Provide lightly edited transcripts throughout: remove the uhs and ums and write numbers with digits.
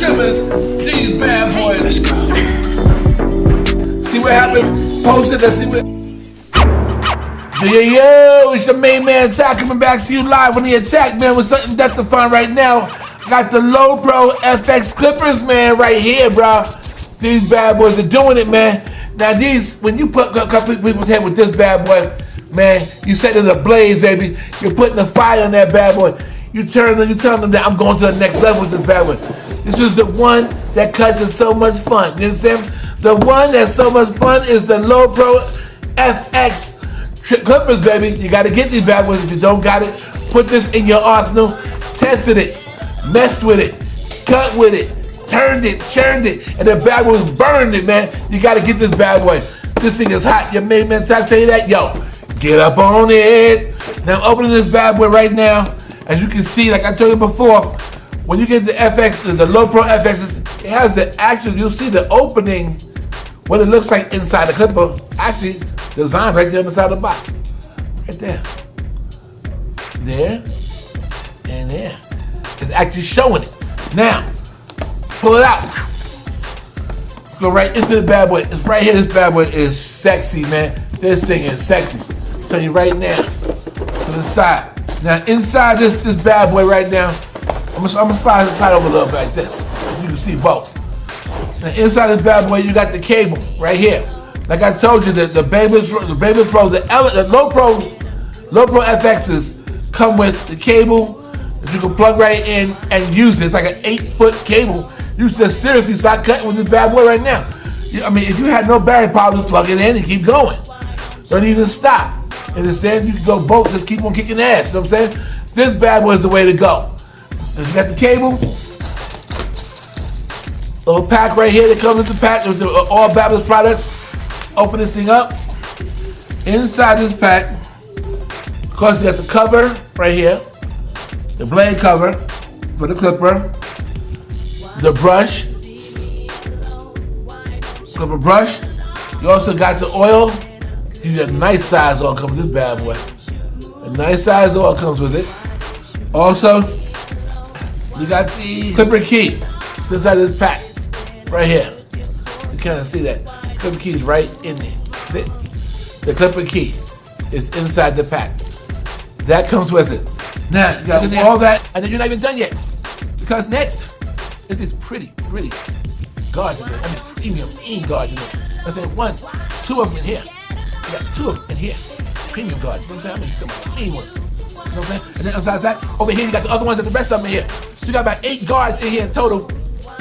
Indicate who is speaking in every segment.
Speaker 1: Trimmers, these bad boys. Let's go.
Speaker 2: See what happens? Post it, let's see what. Yo, it's your main man Attack coming back to you live on the Attack, man, with something that's the fun right now. Got the Low Pro FX Clippers, man, right here, bro. These bad boys are doing it, man. Now these, when you put a couple people's head with this bad boy, man, you set it ablaze, baby. You're putting the fire on that bad boy. You telling them that I'm going to the next level with this bad boy. This is the one that cuts is so much fun. You understand? The one that's so much fun is the Low Pro FX Clippers, baby. You got to get these bad boys. If you don't got it, put this in your arsenal. Tested it, messed with it, cut with it, turned it, churned it, and the bad boys burned it, man. You got to get this bad boy. This thing is hot. Your main man Ty tell you that? Yo, get up on it. Now I'm opening this bad boy right now. As you can see, like I told you before, when you get the FX, the Low Pro FX, it has the actual, you'll see the opening, what it looks like inside the clipper, actually designed right there on the side of the box. Right there. There. And there. It's actually showing it. Now, pull it out. Let's go right into the bad boy. It's right here, this bad boy is sexy, man. This thing is sexy. I'll tell you right now. To the side. Now, inside this bad boy right now, I'm gonna slide the side over a little bit like this. You can see both. Now inside this bad boy, you got the cable right here. Like I told you, the Babyliss Pro, the Low Pro FXs come with the cable that you can plug right in and use it. It's like an 8-foot cable. You just seriously start cutting with this bad boy right now. I mean, if you had no battery problems, plug it in and keep going. Don't even stop. You understand? You can go both, just keep on kicking ass. You know what I'm saying? This bad boy is the way to go. So you got the cable, little pack right here that comes with the pack. It was all Babyliss products. Open this thing up. Inside this pack, of course, you got the cover right here, the blade cover for the clipper, the brush, clipper brush. You also got the oil. You got a nice size oil comes with this bad boy. A nice size oil comes with it. Also, you got the clipper key. It's inside this pack, right here. You kind of see that. Clipper key is right in there. See it? The clipper key is inside the pack. That comes with it. Now, you got all that, and then you're not even done yet. Because next is this pretty guards in there. I mean, premium guards in there. I said 1, 2 of them in here. You got 2 of them in here. Premium guards. You know what I'm saying? I mean, the clean ones. You know what I'm saying? And then besides that, over here you got the other ones and the rest of them in here. So you got about 8 guards in here in total.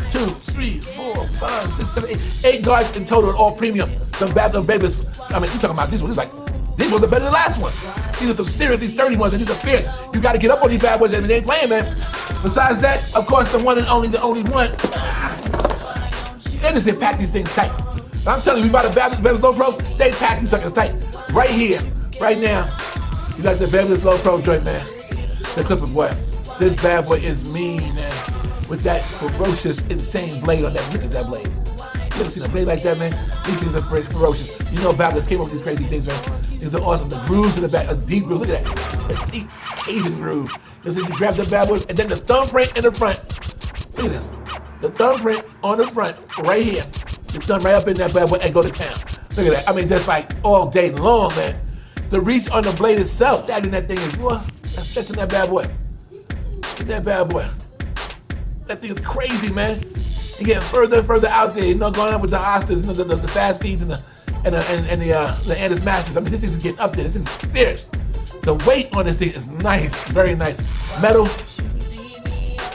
Speaker 2: 2, 3, 4, 5, 6, 7, 8 guards in total, all premium. Some Babyliss. I mean, you talking about these ones? It's like these ones are better than the last one. These are some seriously sturdy ones, and these are fierce. You got to get up on these bad boys, and they ain't playing, man. Besides that, of course, the one and only, the only one. They pack these things tight. I'm telling you, we buy the Babyliss Low Pros, they pack these suckers tight. Right here, right now, you got the Babyliss Low Pro joint, man. The clipper boy. This bad boy is mean, man. With that ferocious, insane blade on that. Look at that blade. You ever seen a blade like that, man? These things are ferocious. You know Babyliss came up with these crazy things, man. These are awesome. The grooves in the back, a deep groove. Look at that. A deep caving groove. You see, you grab the bad boys, and then the thumbprint in the front. Look at this. The thumbprint on the front, right here. It's done right up in that bad boy and go to town. Look at that. I mean, just like all day long, man. The reach on the blade itself, stabbing that thing is, boy, that's stretching that bad boy. Look at that bad boy. That thing is crazy, man. You get further and further out there. You know, going on with the Oscars, you know, the fast feeds and the Andes Masters. I mean, this thing is getting up there. This thing is fierce. The weight on this thing is nice, very nice. Metal.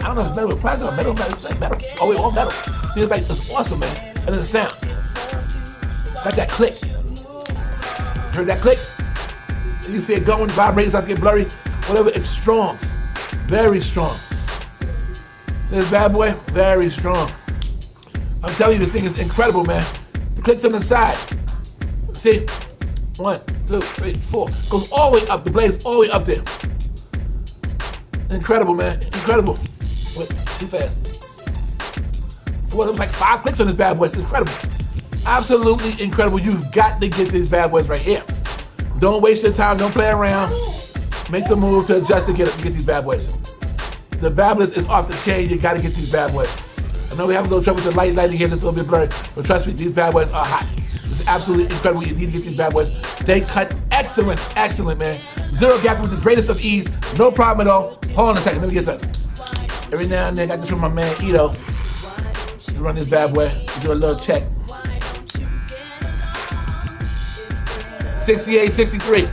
Speaker 2: I don't know if it's metal with plastic or metal. It's like metal. Oh, wait, all metal. See, it's like, it's awesome, man. And then the sound. Like that click. Heard that click? You see it going, vibrating, starts to get blurry. Whatever, it's strong. Very strong. See this bad boy? Very strong. I'm telling you, this thing is incredible, man. The click's on the side. See? 1, 2, 3, 4. Goes all the way up. The blade's all the way up there. Incredible, man. Incredible. Wait, too fast. 4, there was like 5 clicks on this bad boy. It's incredible. Absolutely incredible. You've got to get these bad boys right here. Don't waste your time. Don't play around. Make the move to adjust to get these bad boys. The Babyliss is off the chain. You gotta get these bad boys. I know we have a little trouble with the lighting here. It's a little bit blurry, but trust me, these bad boys are hot. It's absolutely incredible. You need to get these bad boys. They cut excellent, man. Zero gap with the greatest of ease. No problem at all. Hold on a second. Let me get something. Every now and then, I got this from my man Ito to run this bad boy. Do a little check. 68, 63.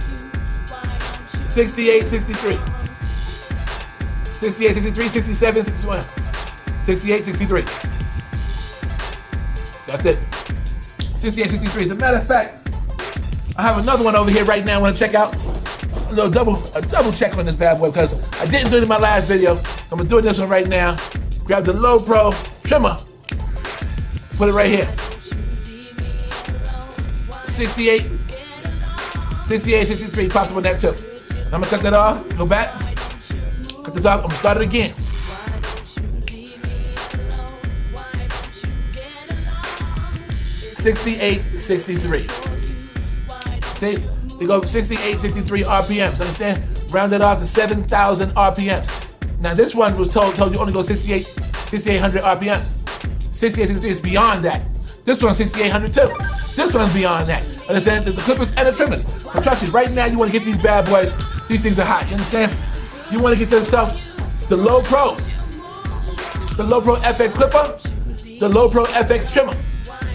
Speaker 2: 68, 63. 68, 63, 67, 61. 68, 63. That's it. 68, 63. As a matter of fact, I have another one over here right now I want to check out. A double check on this bad boy because I didn't do it in my last video. So I'm going to do this one right now. Grab the low pro trimmer. Put it right here. 68, 68, 63. Pops up on that too. I'm going to cut that off. Go back. Cut this off. I'm going to start it again. 68, 63. See? We go 68, 63 RPMs. Understand? Round it off to 7,000 RPMs. Now this one was told you only go 6,800 RPMs. 68, 63 is beyond that. This one's 6,800 too. This one's beyond that. Understand? There's the clippers and the trimmers. But trust me, right now you want to get these bad boys. These things are hot. You understand? You want to get yourself the Low Pro. The Low Pro FX clipper. The Low Pro FX trimmer.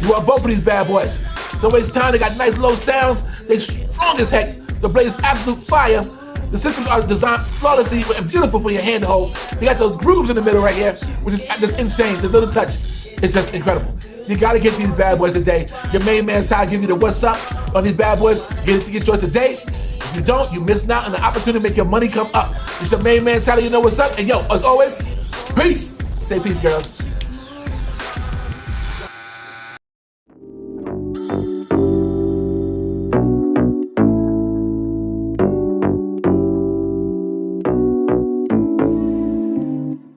Speaker 2: You want both of these bad boys. Don't waste time. They got nice low sounds. They strong as heck. The blade is absolute fire. The systems are designed flawlessly and beautiful for your hand to hold. They got those grooves in the middle right here, which is just insane. The little touch is just incredible. You gotta get these bad boys today. Your main man Ty give you the what's up on these bad boys. Get yours today. If you don't, you missing out on the opportunity to make your money come up. It's your main man Ty. You know what's up. And yo, as always, peace. Say peace, girls.